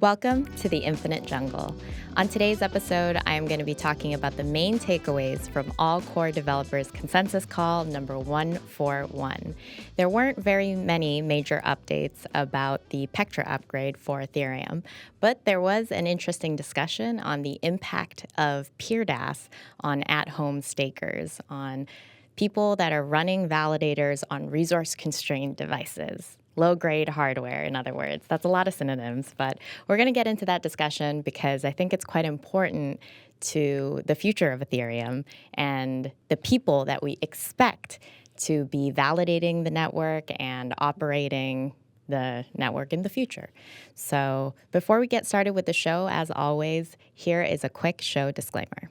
Welcome to the Infinite Jungle. On today's episode, I am going to be talking about the main takeaways from all core developers consensus call number 141. There weren't very many major updates about the Pectra upgrade for Ethereum, but there was an interesting discussion on the impact of PeerDAS on at-home stakers, on people that are running validators on resource-constrained devices. Low-grade hardware, in other words. That's a lot of synonyms, but we're going to get into that discussion because I think it's quite important to the future of Ethereum and the people that we expect to be validating the network and operating the network in the future. So before we get started with the show, as always, here is a quick show disclaimer.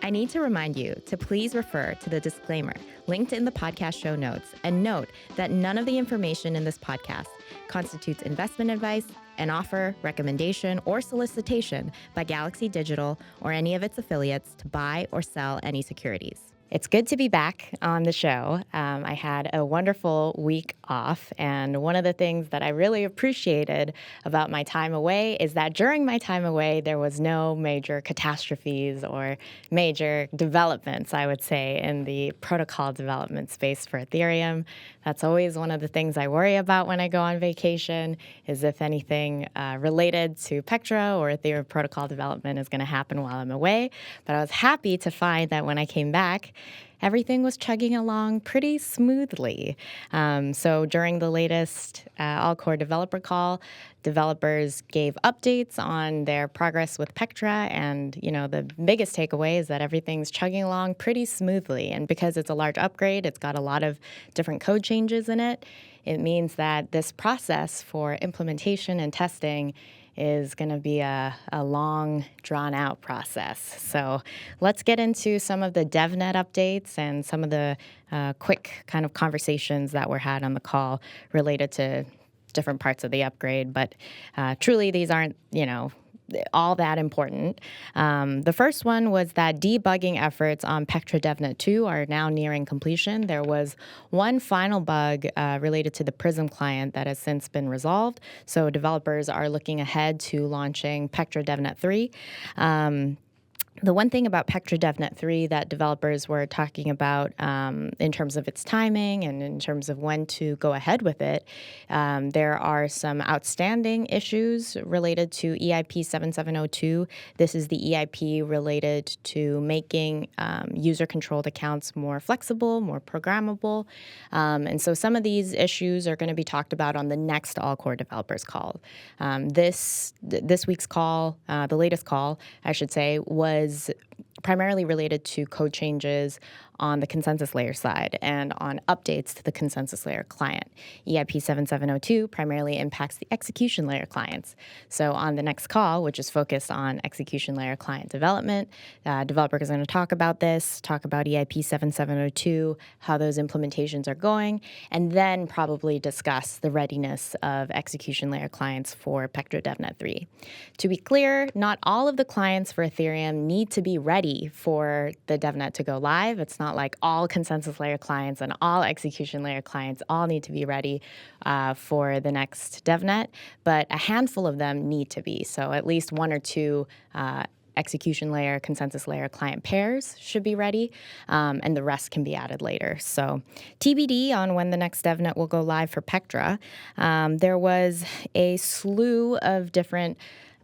I need to remind you to please refer to the disclaimer linked in the podcast show notes and note that none of the information in this podcast constitutes investment advice, an offer, recommendation, or solicitation by Galaxy Digital or any of its affiliates to buy or sell any securities. It's good to be back on the show. I had a wonderful week off, and one of the things that I really appreciated about my time away is that during my time away, there was no major catastrophes or major developments, I would say, in the protocol development space for Ethereum. That's always one of the things I worry about when I go on vacation, is if anything related to Pectra or Ethereum protocol development is going to happen while I'm away. But I was happy to find that when I came back, everything was chugging along pretty smoothly. So during the latest all-core developer call, developers gave updates on their progress with Pectra, and the biggest takeaway is that everything's chugging along pretty smoothly. And because it's a large upgrade, it's got a lot of different code changes in it. It means that this process for implementation and testing is going to be a long, drawn-out process. So let's get into some of the Devnet updates and some of the quick kind of conversations that were had on the call related to different parts of the upgrade. But truly, these aren't, all that important. The first one was that debugging efforts on Pectra Devnet 2 are now nearing completion. There was one final bug related to the Prism client that has since been resolved. So developers are looking ahead to launching Pectra Devnet 3. The one thing about Pectra Devnet 3 that developers were talking about in terms of its timing and in terms of when to go ahead with it, there are some outstanding issues related to Ep.47 This is the EIP related to making user-controlled accounts more flexible, more programmable. And so some of these issues are going to be talked about on the next all-core developers call. This week's call, the latest call, I should say, was primarily related to code changes on the consensus layer side and on updates to the consensus layer client. Ep.47 primarily impacts the execution layer clients. So on the next call, which is focused on execution layer client development, developers are going to talk about this, talk about Ep.47 how those implementations are going, and then probably discuss the readiness of execution layer clients for Pectra Devnet 3. To be clear, not all of the clients for Ethereum need to be ready for the Devnet to go live. It's not like all consensus layer clients and all execution layer clients all need to be ready for the next Devnet, but a handful of them need to be. So at least one or two execution layer, consensus layer client pairs should be ready, and the rest can be added later. So TBD on when the next Devnet will go live for Pectra. There was a slew of different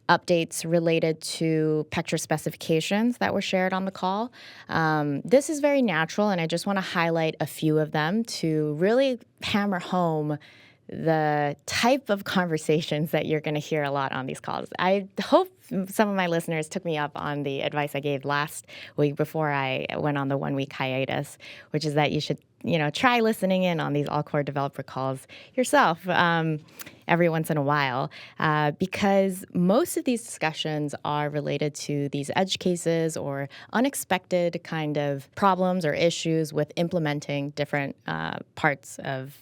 updates related to Pectra specifications that were shared on the call. This is very natural, and I just want to highlight a few of them to really hammer home the type of conversations that you're going to hear a lot on these calls. I hope some of my listeners took me up on the advice I gave last week before I went on the 1-week hiatus, which is that you should, try listening in on these all-core developer calls yourself every once in a while, because most of these discussions are related to these edge cases or unexpected kind of problems or issues with implementing different parts of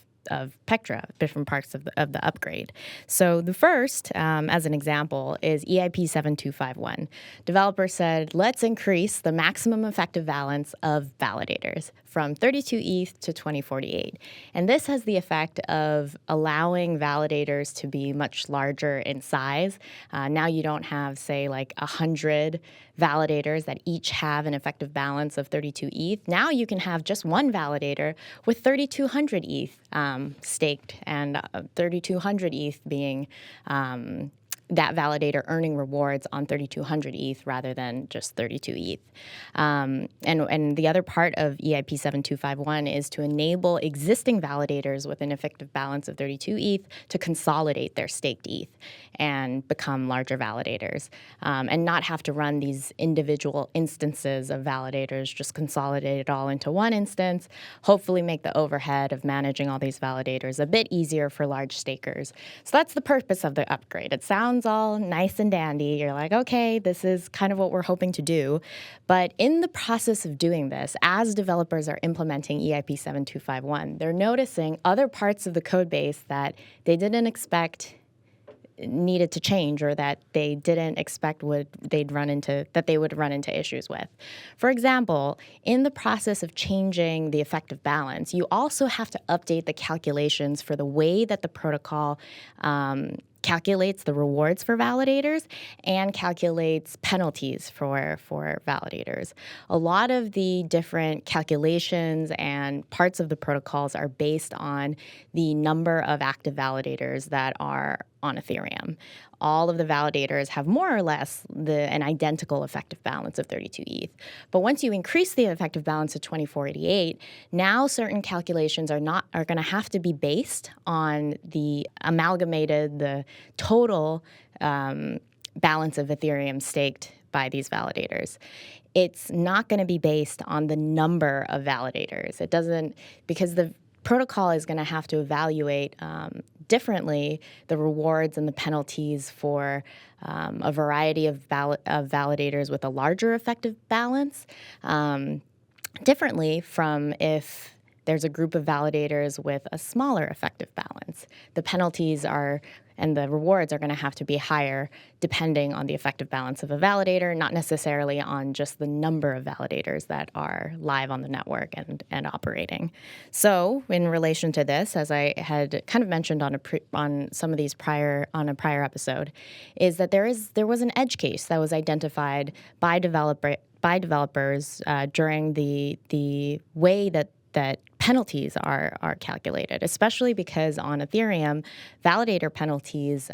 Pectra, different parts of the upgrade. So the first, as an example, is Ep.7251. Developers said, let's increase the maximum effective balance of validators from 32 ETH to 2048. And this has the effect of allowing validators to be much larger in size. Now you don't have, say, like 100 validators that each have an effective balance of 32 ETH. Now you can have just one validator with 3,200 ETH staked, and 3,200 ETH being that validator earning rewards on 3,200 ETH rather than just 32 ETH. And the other part of EIP 7251 is to enable existing validators with an effective balance of 32 ETH to consolidate their staked ETH and become larger validators, and not have to run these individual instances of validators, just consolidate it all into one instance, hopefully make the overhead of managing all these validators a bit easier for large stakers. So that's the purpose of the upgrade. It sounds all nice and dandy. You're like, okay, this is kind of what we're hoping to do. But in the process of doing this, as developers are implementing EIP 7251, they're noticing other parts of the code base that they didn't expect needed to change, or that they didn't expect they would run into issues with. For example, in the process of changing the effective balance, you also have to update the calculations for the way that the protocol calculates the rewards for validators and calculates penalties for validators. A lot of the different calculations and parts of the protocols are based on the number of active validators that are on Ethereum. All of the validators have more or less an identical effective balance of 32 ETH. But once you increase the effective balance to 2488, now certain calculations are going to have to be based on the total balance of Ethereum staked by these validators. It's not going to be based on the number of validators. It doesn't, because the protocol is going to have to evaluate differently the rewards and the penalties for a variety of validators with a larger effective balance, differently from if there's a group of validators with a smaller effective balance. The penalties and the rewards are going to have to be higher depending on the effective balance of a validator, not necessarily on just the number of validators that are live on the network and operating. So in relation to this, as I had kind of mentioned on some of these on a prior episode, is that there was an edge case that was identified by developers during the way that penalties are calculated, especially because on Ethereum, validator penalties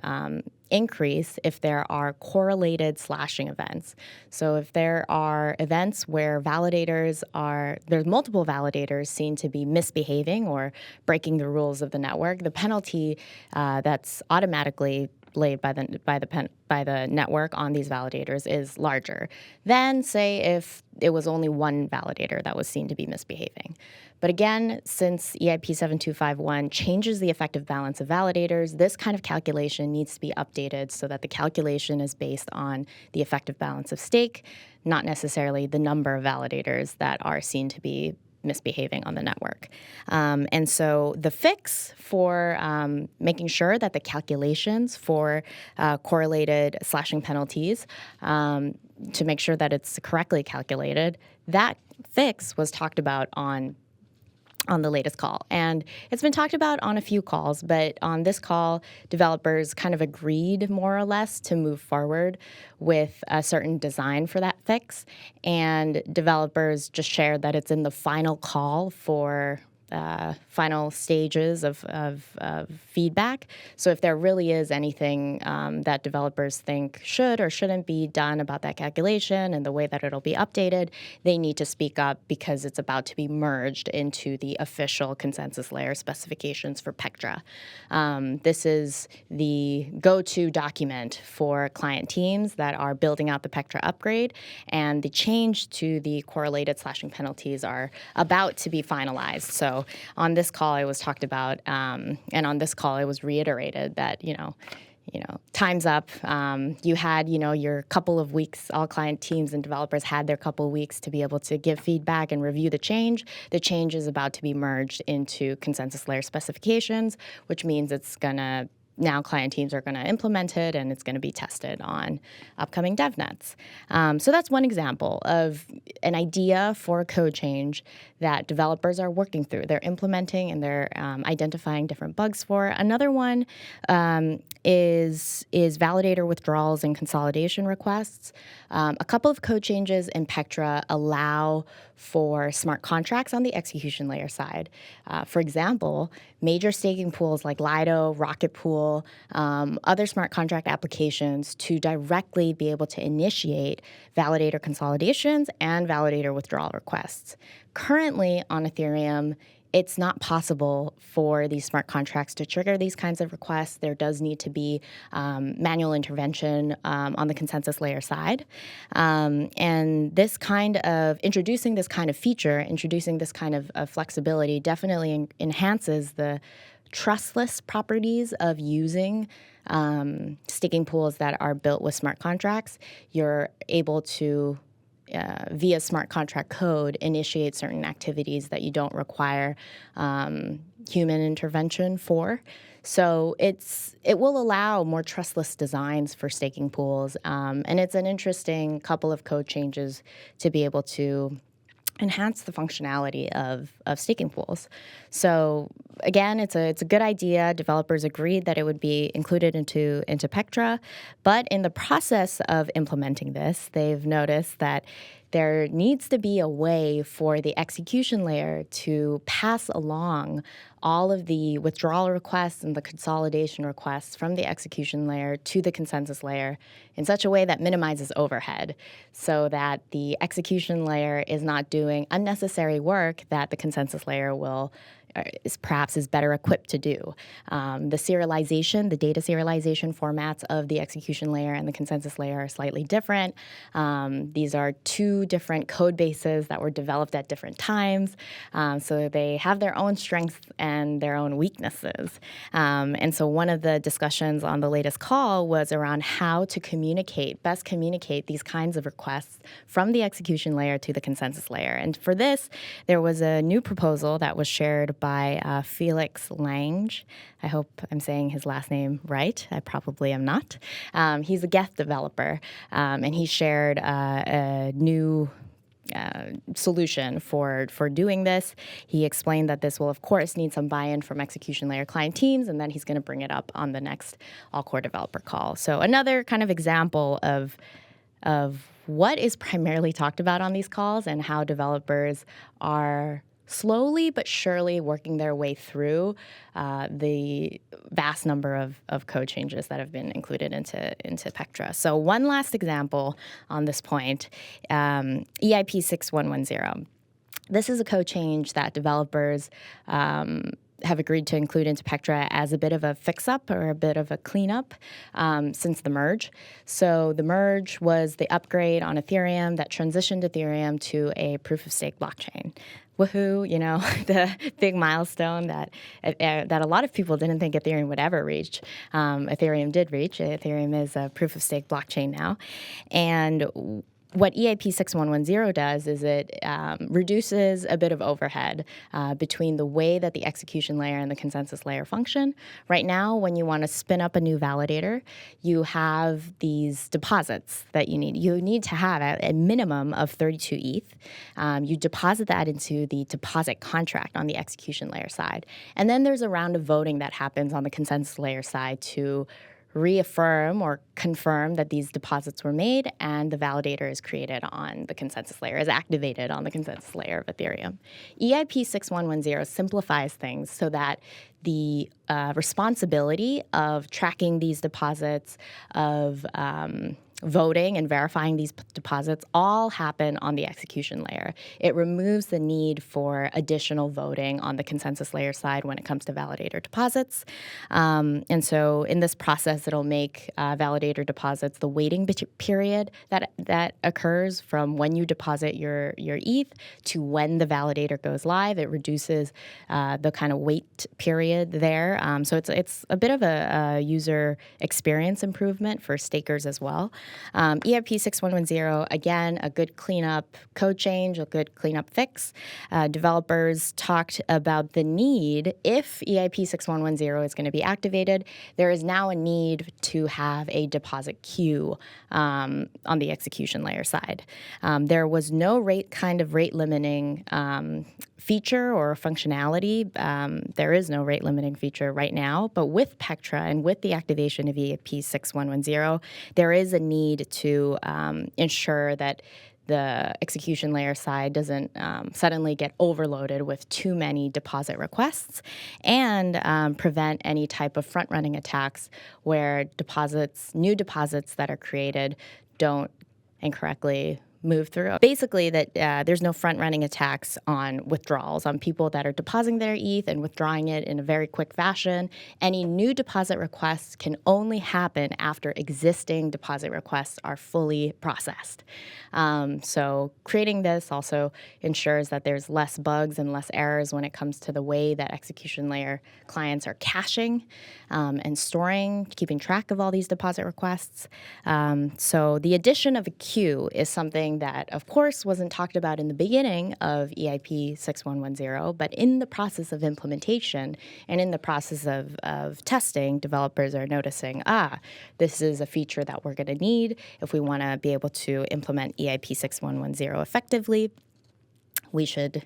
increase if there are correlated slashing events. So if there are events where there's multiple validators seen to be misbehaving or breaking the rules of the network, the penalty that's automatically laid by the network on these validators is larger than, say, if it was only one validator that was seen to be misbehaving. But again, since EIP 7251 changes the effective balance of validators, this kind of calculation needs to be updated so that the calculation is based on the effective balance of stake, not necessarily the number of validators that are seen to be misbehaving on the network. And so the fix for making sure that the calculations for correlated slashing penalties, to make sure that it's correctly calculated, that fix was talked about on the latest call. And it's been talked about on a few calls, but on this call, developers kind of agreed more or less to move forward with a certain design for that fix. And developers just shared that it's in the final call for final stages of feedback. So if there really is anything that developers think should or shouldn't be done about that calculation and the way that it'll be updated, they need to speak up because it's about to be merged into the official consensus layer specifications for Pectra. This is the go-to document for client teams that are building out the Pectra upgrade, and the change to the correlated slashing penalties are about to be finalized. So on this call, it was talked about, and on this call, it was reiterated that, time's up. You had, your couple of weeks, all client teams and developers had their couple of weeks to be able to give feedback and review the change. The change is about to be merged into consensus layer specifications, which means now client teams are going to implement it, and it's going to be tested on upcoming devnets. So that's one example of an idea for a code change that developers are working through. They're implementing and they're identifying different bugs for. Another one is validator withdrawals and consolidation requests. A couple of code changes in Pectra allow for smart contracts on the execution layer side. For example, major staking pools like Lido, Rocket Pool, other smart contract applications to directly be able to initiate validator consolidations and validator withdrawal requests. Currently on Ethereum, it's not possible for these smart contracts to trigger these kinds of requests. There does need to be manual intervention on the consensus layer side. And introducing this kind of feature, introducing this kind of flexibility definitely enhances the trustless properties of using staking pools that are built with smart contracts. You're able to via smart contract code, initiate certain activities that you don't require human intervention for. So it will allow more trustless designs for staking pools, and it's an interesting couple of code changes to be able to enhance the functionality of staking pools. So again, it's a good idea. Developers agreed that it would be included into Pectra, but in the process of implementing this, they've noticed that there needs to be a way for the execution layer to pass along all of the withdrawal requests and the consolidation requests from the execution layer to the consensus layer in such a way that minimizes overhead, so that the execution layer is not doing unnecessary work that the consensus layer is better equipped to do. The serialization, the data serialization formats of the execution layer and the consensus layer are slightly different. These are two different code bases that were developed at different times, so they have their own strengths and their own weaknesses. And so one of the discussions on the latest call was around how to best communicate these kinds of requests from the execution layer to the consensus layer. And for this, there was a new proposal that was shared by Felix Lange. I hope I'm saying his last name right. I probably am not. He's a Geth developer, and he shared a new solution for doing this. He explained that this will, of course, need some buy-in from execution layer client teams, and then he's going to bring it up on the next all-core developer call. So another kind of example of what is primarily talked about on these calls and how developers are slowly but surely working their way through the vast number of code changes that have been included into Pectra. So one last example on this point, Ep.6110. This is a code change that developers have agreed to include into Pectra as a bit of a fix-up or a bit of a cleanup since the merge. So the merge was the upgrade on Ethereum that transitioned Ethereum to a proof-of-stake blockchain. Woohoo, the big milestone that a lot of people didn't think Ethereum would ever reach. Ethereum did reach. Ethereum is a proof-of-stake blockchain now. And what Ep.6110 does is it reduces a bit of overhead between the way that the execution layer and the consensus layer function. Right now, when you want to spin up a new validator, you have these deposits that you need. You need to have a minimum of 32 ETH. You deposit that into the deposit contract on the execution layer side. And then there's a round of voting that happens on the consensus layer side to reaffirm or confirm that these deposits were made, and the validator is created on the consensus layer, is activated on the consensus layer of Ethereum. EIP6110 simplifies things so that the responsibility of tracking these deposits, of voting and verifying these deposits all happen on the execution layer. It removes the need for additional voting on the consensus layer side when it comes to validator deposits. And so in this process, it'll make validator deposits the waiting period that occurs from when you deposit your ETH to when the validator goes live. It reduces the kind of wait period there. So it's a bit of a user experience improvement for stakers as well. EIP6110, again, a good cleanup code change, a good cleanup fix. Developers talked about the need, if EIP6110 is going to be activated, there is now a need to have a deposit queue on the execution layer side. There was no rate limiting feature or functionality. There is no rate limiting feature right now, but with Pectra and with the activation of EIP6110, there is a need to ensure that the execution layer side doesn't suddenly get overloaded with too many deposit requests, and prevent any type of front-running attacks where new deposits that are created don't incorrectly move through. Basically, that there's no front-running attacks on withdrawals, on people that are depositing their ETH and withdrawing it in a very quick fashion. Any new deposit requests can only happen after existing deposit requests are fully processed. So creating this also ensures that there's less bugs and less errors when it comes to the way that execution layer clients are caching and storing, keeping track of all these deposit requests. So the addition of a queue is something that, of course, wasn't talked about in the beginning of EIP 6110, but in the process of implementation and in the process of testing, developers are noticing, this is a feature that we're going to need if we want to be able to implement EIP 6110 effectively. We should,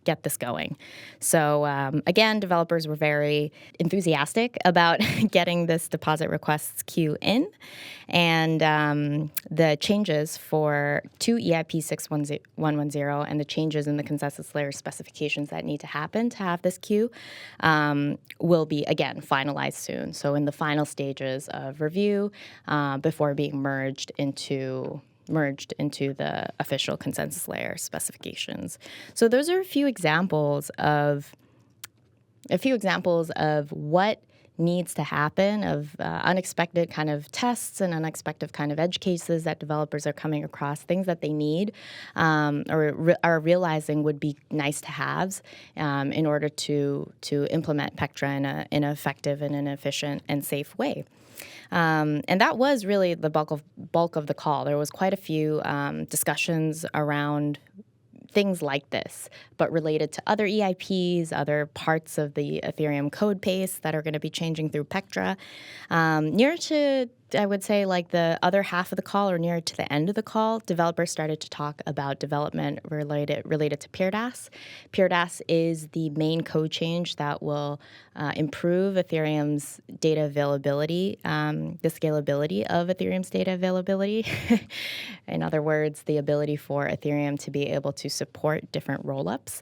get this going. So again, developers were very enthusiastic about getting this deposit requests queue in, and the changes to EIP 6110 and the changes in the consensus layer specifications that need to happen to have this queue will be, again, finalized soon. So in the final stages of review before being merged into the official consensus layer specifications. So those are a few examples of what needs to happen, of unexpected kind of tests and unexpected kind of edge cases that developers are coming across, things that they need or are realizing would be nice to haves in order to implement Pectra in an effective and an efficient and safe way. And that was really the bulk of the call. There was quite a few discussions around things like this, but related to other EIPs, other parts of the Ethereum code base that are going to be changing through Pectra. Near to, I would say, like the other half of the call or near to the end of the call, developers started to talk about development related to PeerDAS. PeerDAS is the main code change that will improve Ethereum's data availability, the scalability of Ethereum's data availability. In other words, the ability for Ethereum to be able to support different rollups.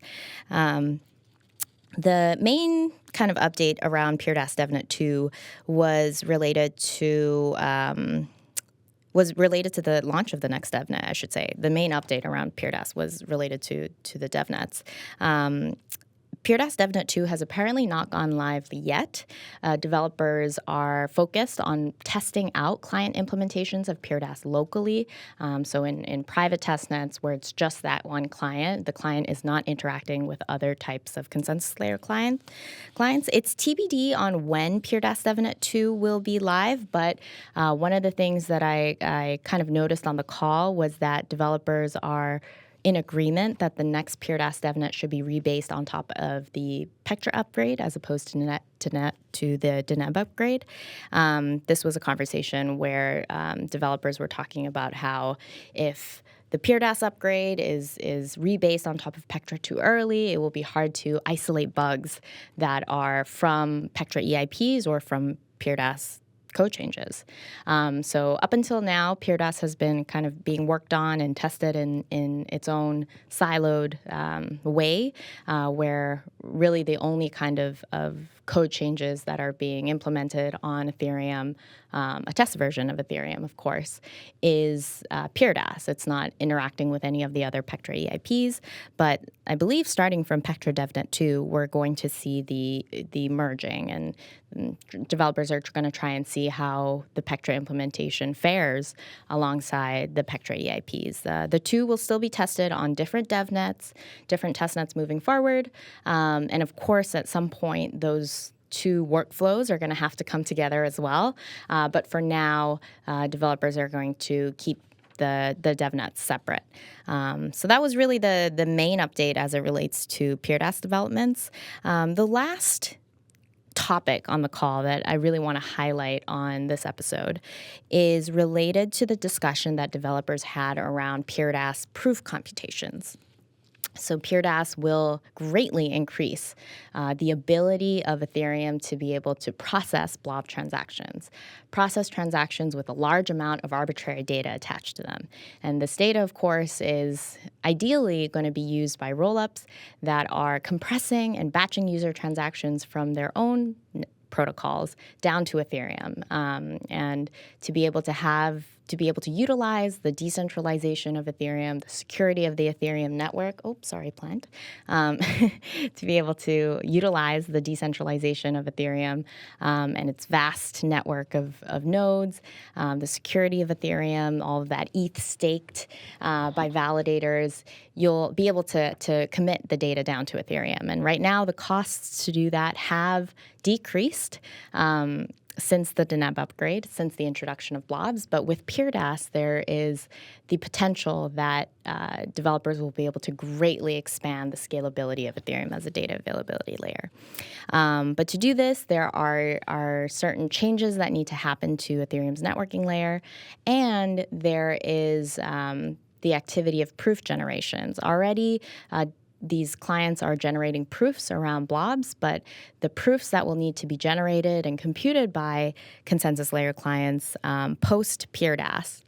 The main kind of update around PeerDAS Devnet 2 was related to the launch of the next DevNet, I should say. The main update around PeerDAS was related to the DevNets. PeerDAS Devnet 2 has apparently not gone live yet. Developers are focused on testing out client implementations of PeerDAS locally. So in private testnets where it's just that one client, the client is not interacting with other types of consensus layer clients. It's TBD on when PeerDAS Devnet 2 will be live, but one of the things that I kind of noticed on the call was that developers are in agreement that the next PeerDAS DevNet should be rebased on top of the Pectra upgrade as opposed to the Deneb upgrade. This was a conversation where developers were talking about how if the PeerDAS upgrade is rebased on top of Pectra too early, it will be hard to isolate bugs that are from Pectra EIPs or from PeerDAS code changes. So up until now, PeerDAS has been kind of being worked on and tested in its own siloed way, where really the only kind of code changes that are being implemented on Ethereum, a test version of Ethereum, of course, is PeerDAS. It's not interacting with any of the other Pectra EIPs, but I believe starting from Pectra Devnet 2, we're going to see the merging, and developers are going to try and see how the Pectra implementation fares alongside the Pectra EIPs. The two will still be tested on different devnets, different testnets moving forward, and of course, at some point, those two workflows are going to have to come together as well. But for now, developers are going to keep the devnets separate. So that was really the main update as it relates to PeerDAS developments. The last topic on the call that I really want to highlight on this episode is related to the discussion that developers had around PeerDAS proof computations. So PeerDAS will greatly increase the ability of Ethereum to be able to process blob transactions with a large amount of arbitrary data attached to them. And this data, of course, is ideally going to be used by rollups that are compressing and batching user transactions from their own protocols down to Ethereum, and to be able to utilize the decentralization of Ethereum, the security of the Ethereum network. Oh, sorry, plant. To be able to utilize the decentralization of Ethereum and its vast network of nodes, the security of Ethereum, all of that ETH staked by validators, you'll be able to commit the data down to Ethereum. And right now, the costs to do that have decreased since the Devnet upgrade, since the introduction of blobs. But with PeerDAS, there is the potential that developers will be able to greatly expand the scalability of Ethereum as a data availability layer. But to do this, there are certain changes that need to happen to Ethereum's networking layer, and there is the activity of proof generations. Already, these clients are generating proofs around blobs, but the proofs that will need to be generated and computed by consensus layer clients post PeerDAS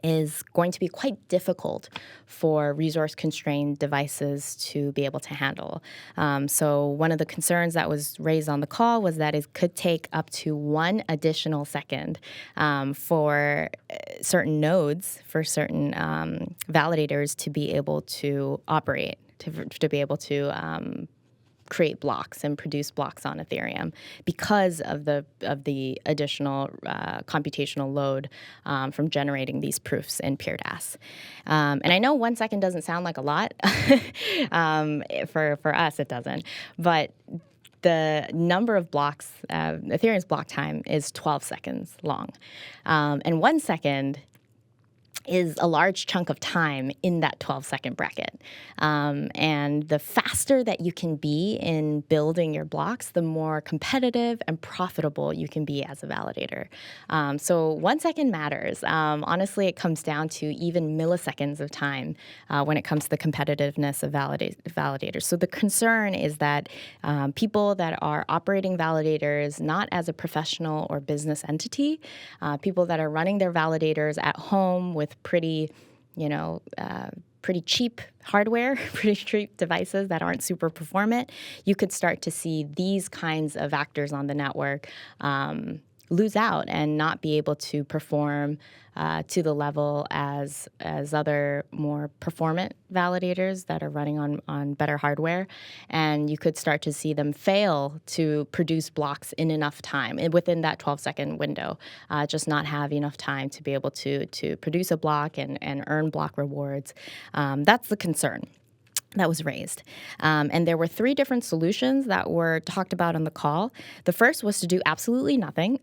is going to be quite difficult for resource-constrained devices to be able to handle. So one of the concerns that was raised on the call was that it could take up to 1 additional second for certain nodes, for certain validators to be able to operate, to be able to create blocks and produce blocks on Ethereum because of the additional computational load from generating these proofs in PeerDAS. And I know 1 second doesn't sound like a lot. For us, it doesn't. But the number of blocks, Ethereum's block time is 12 seconds long. And 1 second is a large chunk of time in that 12-second bracket. And the faster that you can be in building your blocks, the more competitive and profitable you can be as a validator. So 1 second matters. Honestly, it comes down to even milliseconds of time when it comes to the competitiveness of validators. So the concern is that people that are operating validators not as a professional or business entity, people that are running their validators at home with pretty cheap hardware, pretty cheap devices that aren't super performant, you could start to see these kinds of actors on the network lose out and not be able to perform to the level as other more performant validators that are running on better hardware. And you could start to see them fail to produce blocks in enough time, within that 12-second window, just not have enough time to be able to produce a block and earn block rewards. That's the concern that was raised. And there were 3 different solutions that were talked about on the call. The first was to do absolutely nothing,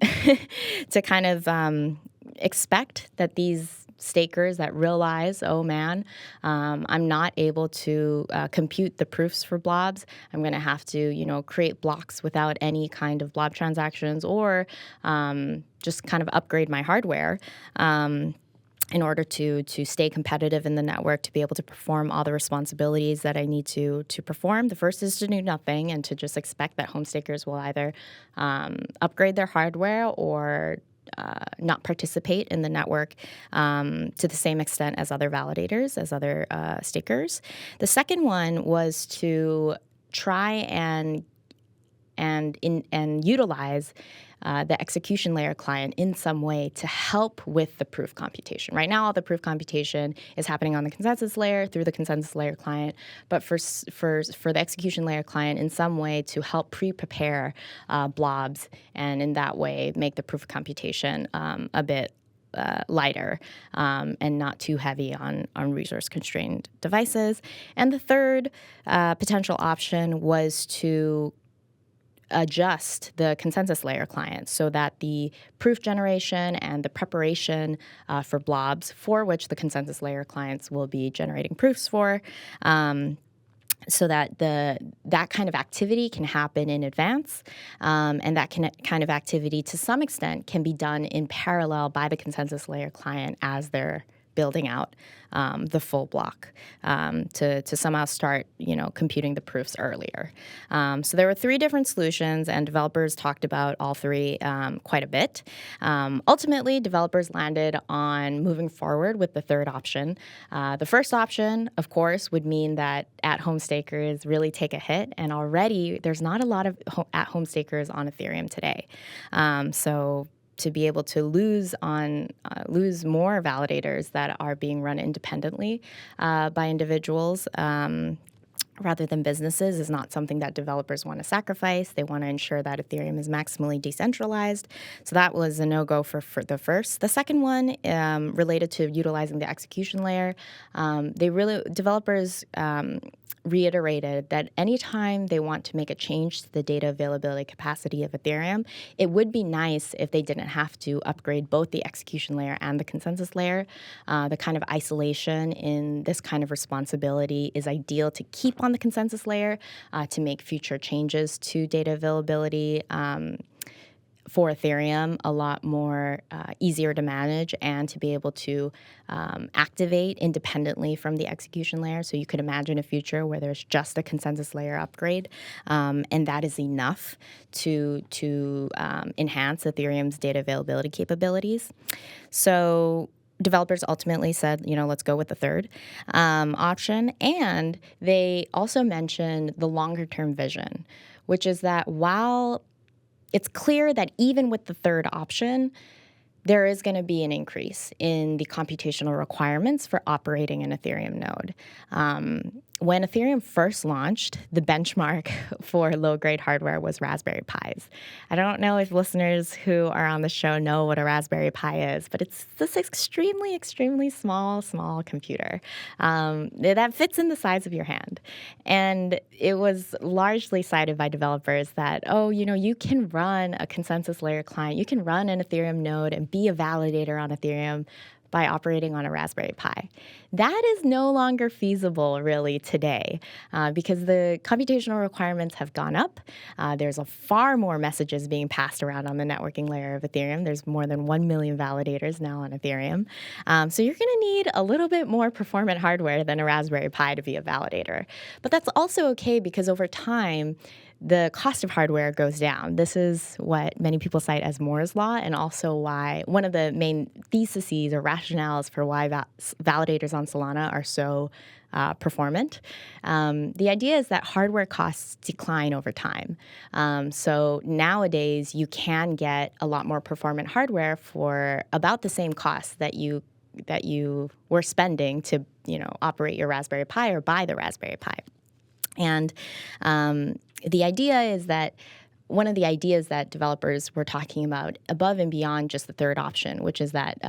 to kind of expect that these stakers that realize, oh man, I'm not able to compute the proofs for blobs. I'm going to have to, create blocks without any kind of blob transactions, or just kind of upgrade my hardware. in order to stay competitive in the network, to be able to perform all the responsibilities that I need to perform. The first is to do nothing and to just expect that home stakers will either upgrade their hardware or not participate in the network to the same extent as other validators, as other stakers. The second one was to try and utilize the execution layer client in some way to help with the proof computation. Right now, all the proof computation is happening on the consensus layer through the consensus layer client, but for the execution layer client, in some way to help prepare blobs, and in that way make the proof computation a bit lighter and not too heavy on resource-constrained devices. And the third potential option was to adjust the consensus layer client so that the proof generation and the preparation for blobs, for which the consensus layer clients will be generating proofs for, so that that kind of activity can happen in advance, and that kind of activity to some extent can be done in parallel by the consensus layer client as they're building out the full block to somehow start, computing the proofs earlier. So there were three different solutions, and developers talked about all three quite a bit. Ultimately, developers landed on moving forward with the third option. The first option, of course, would mean that at-home stakers really take a hit, and already there's not a lot of at-home stakers on Ethereum today. So to be able to lose more validators that are being run independently by individuals rather than businesses is not something that developers want to sacrifice. They want to ensure that Ethereum is maximally decentralized. So that was a no-go for the first. The second one, related to utilizing the execution layer, developers reiterated that anytime they want to make a change to the data availability capacity of Ethereum, it would be nice if they didn't have to upgrade both the execution layer and the consensus layer. The kind of isolation in this kind of responsibility is ideal to keep on the consensus layer to make future changes to data availability for Ethereum a lot more easier to manage and to be able to activate independently from the execution layer. So you could imagine a future where there's just a consensus layer upgrade, and that is enough to enhance Ethereum's data availability capabilities. So developers ultimately said, let's go with the third option. And they also mentioned the longer-term vision, which is that while it's clear that even with the third option, there is going to be an increase in the computational requirements for operating an Ethereum node. When Ethereum first launched, the benchmark for low-grade hardware was Raspberry Pis. I don't know if listeners who are on the show know what a Raspberry Pi is, but it's this extremely, extremely small computer that fits in the size of your hand. And it was largely cited by developers that, you can run a consensus layer client, you can run an Ethereum node and be a validator on Ethereum by operating on a Raspberry Pi. That is no longer feasible, really, today because the computational requirements have gone up. There's far more messages being passed around on the networking layer of Ethereum. There's more than 1 million validators now on Ethereum. So you're going to need a little bit more performant hardware than a Raspberry Pi to be a validator. But that's also okay because over time, the cost of hardware goes down. This is what many people cite as Moore's Law, and also why one of the main theses or rationales for why validators on Solana are so performant. The idea is that hardware costs decline over time. So nowadays, you can get a lot more performant hardware for about the same cost that you were spending to operate your Raspberry Pi or buy the Raspberry Pi. And the idea is that one of the ideas that developers were talking about above and beyond just the third option, which is that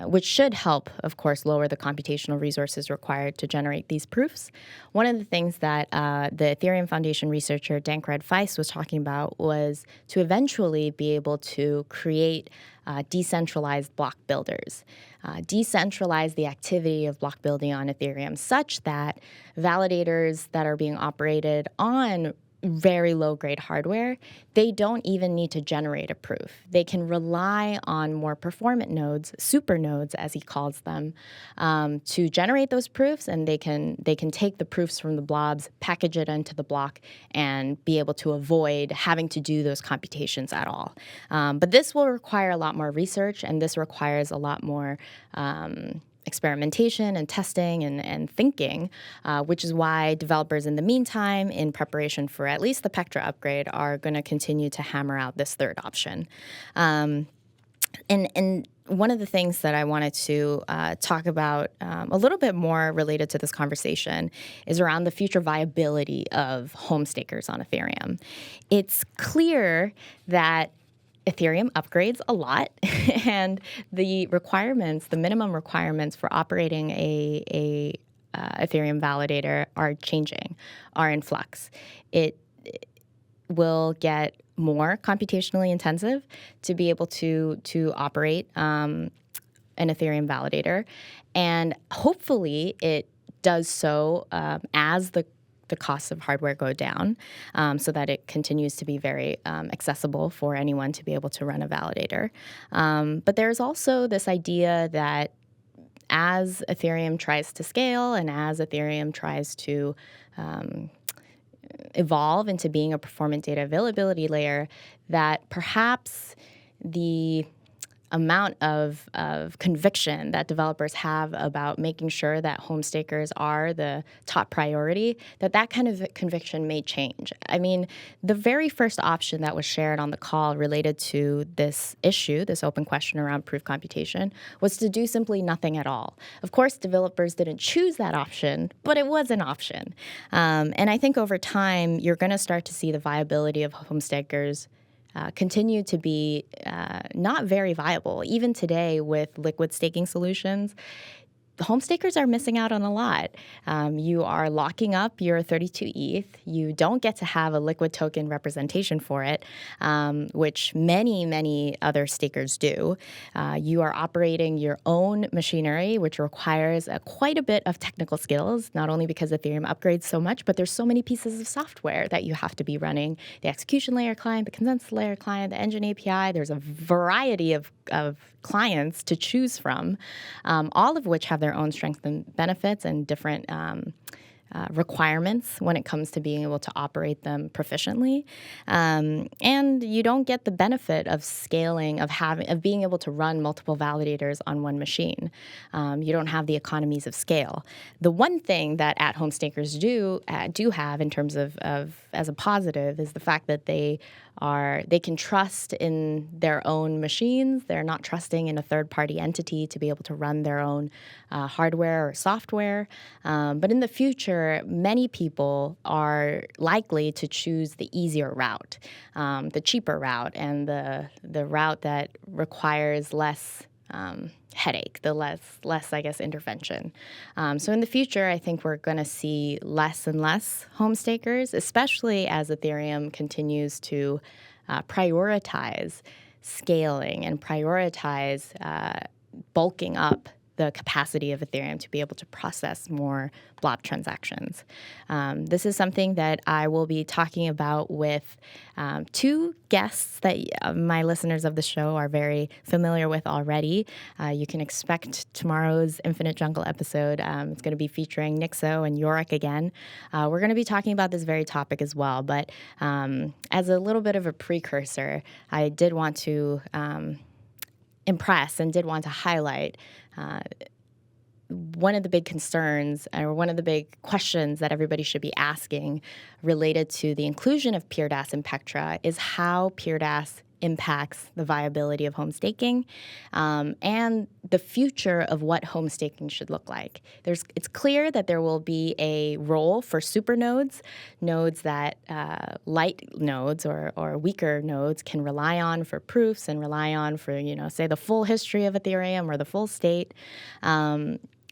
which should help, of course, lower the computational resources required to generate these proofs. One of the things that the Ethereum Foundation researcher Dankred Feist was talking about was to eventually be able to create decentralized block builders, decentralize the activity of block building on Ethereum such that validators that are being operated on very low-grade hardware, they don't even need to generate a proof. They can rely on more performant nodes, super nodes, as he calls them, to generate those proofs, and they can take the proofs from the blobs, package it into the block, and be able to avoid having to do those computations at all. But this will require a lot more research, and this requires a lot more experimentation and testing and thinking, which is why developers in the meantime, in preparation for at least the Pectra upgrade, are going to continue to hammer out this third option. And one of the things that I wanted to talk about a little bit more related to this conversation is around the future viability of home stakers on Ethereum. It's clear that Ethereum upgrades a lot, and the minimum requirements for operating a Ethereum validator are changing, are in flux. It will get more computationally intensive to be able to operate an Ethereum validator, and hopefully it does so as the costs of hardware go down, so that it continues to be very accessible for anyone to be able to run a validator. But there's also this idea that as Ethereum tries to scale and as Ethereum tries to evolve into being a performant data availability layer, that perhaps the amount of conviction that developers have about making sure that home stakers are the top priority, that kind of conviction may change. I mean, the very first option that was shared on the call related to this issue, this open question around proof computation, was to do simply nothing at all. Of course, developers didn't choose that option, but it was an option. And I think over time, you're going to start to see the viability of home stakers continue to be not very viable. Even today with liquid staking solutions, home stakers are missing out on a lot. You are locking up your 32 ETH. You don't get to have a liquid token representation for it, which many, many other stakers do. You are operating your own machinery, which requires quite a bit of technical skills, not only because Ethereum upgrades so much, but there's so many pieces of software that you have to be running. The execution layer client, the consensus layer client, the engine API. There's a variety of clients to choose from, all of which have their own strengths and benefits and different requirements when it comes to being able to operate them proficiently. And you don't get the benefit of scaling, of being able to run multiple validators on one machine. You don't have the economies of scale. The one thing that at-home stakers do have in terms of as a positive is the fact that they can trust in their own machines. They're not trusting in a third-party entity to be able to run their own hardware or software. But in the future, many people are likely to choose the easier route, the cheaper route, and the route that requires less headache, the less, I guess, intervention. So in the future, I think we're going to see less and less home stakers, especially as Ethereum continues to prioritize scaling and prioritize bulking up the capacity of Ethereum to be able to process more blob transactions. This is something that I will be talking about with two guests that my listeners of the show are very familiar with already. You can expect tomorrow's Infinite Jungle episode. It's going to be featuring Nixo and Yorick again. We're going to be talking about this very topic as well, but as a little bit of a precursor, I did want to impress and did want to highlight one of the big concerns or one of the big questions that everybody should be asking related to the inclusion of PeerDAS in Pectra is how PeerDAS impacts the viability of home staking and the future of what home staking should look like. It's clear that there will be a role for super nodes that light nodes or weaker nodes can rely on for proofs and rely on for, say the full history of Ethereum or the full state.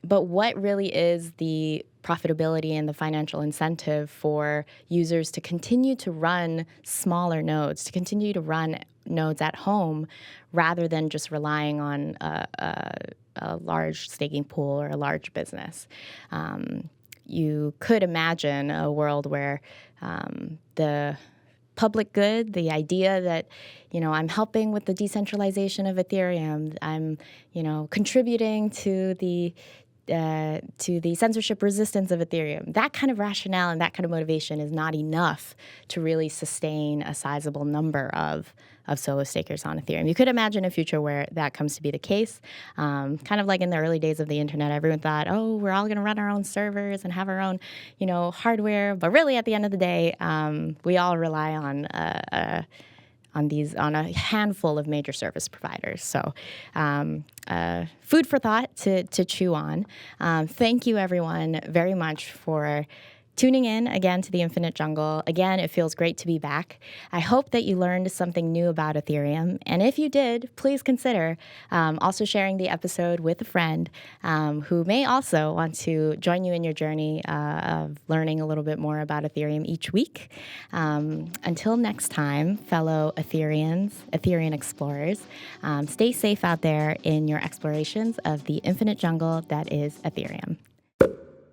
But what really is the profitability and the financial incentive for users to continue to run smaller nodes, to continue to run nodes at home rather than just relying on a large staking pool or a large business? you could imagine a world where the public good, the idea that, I'm helping with the decentralization of Ethereum, I'm, contributing to the censorship resistance of Ethereum. That kind of rationale and that kind of motivation is not enough to really sustain a sizable number of solo stakers on Ethereum. You could imagine a future where that comes to be the case. Kind of like in the early days of the internet, everyone thought, oh, we're all going to run our own servers and have our own, hardware. But really, at the end of the day, we all rely on a handful of major service providers. So food for thought to chew on. Thank you, everyone, very much for tuning in again to the Infinite Jungle. Again, it feels great to be back. I hope that you learned something new about Ethereum. And if you did, please consider also sharing the episode with a friend who may also want to join you in your journey of learning a little bit more about Ethereum each week. Until next time, fellow Ethereum explorers, stay safe out there in your explorations of the infinite jungle that is Ethereum.